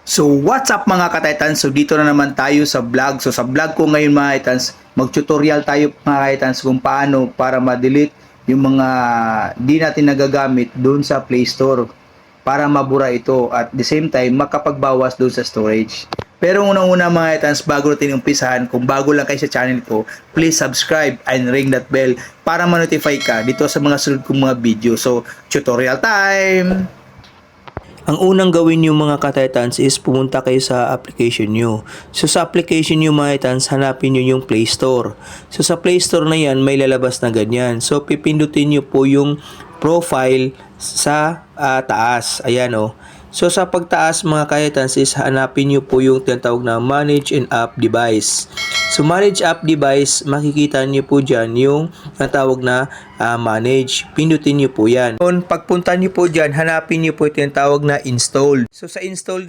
So what's up mga ka-Titans? So dito na naman tayo sa vlog. So sa vlog ko ngayon mga Titans, mag-tutorial tayo mga Titans kung paano para ma-delete yung mga di natin nagagamit doon sa Play Store para mabura ito at the same time makapagbawas doon sa storage. Pero unang-una mga Titans, bago natin umpisahan, kung bago lang kayo sa channel ko, please subscribe and ring that bell para ma-notify ka dito sa mga sunod kong mga video. So tutorial time! Ang unang gawin nyo mga ka-Titans is pumunta kayo sa application nyo. So sa application nyo mga Titans, hanapin nyo yung Play Store. So sa Play Store na yan, may lalabas na ganyan. So pipindutin nyo po yung profile sa taas. Ayan o. So sa pagtaas mga ka-Titans is hanapin nyo po yung tinatawag na Manage an App Device. So Manage App Device, makikita nyo po dyan yung tinatawag na Manage. Pindutin nyo po yan. Pagpunta nyo po dyan, hanapin nyo po yung tinatawag na Install. So sa install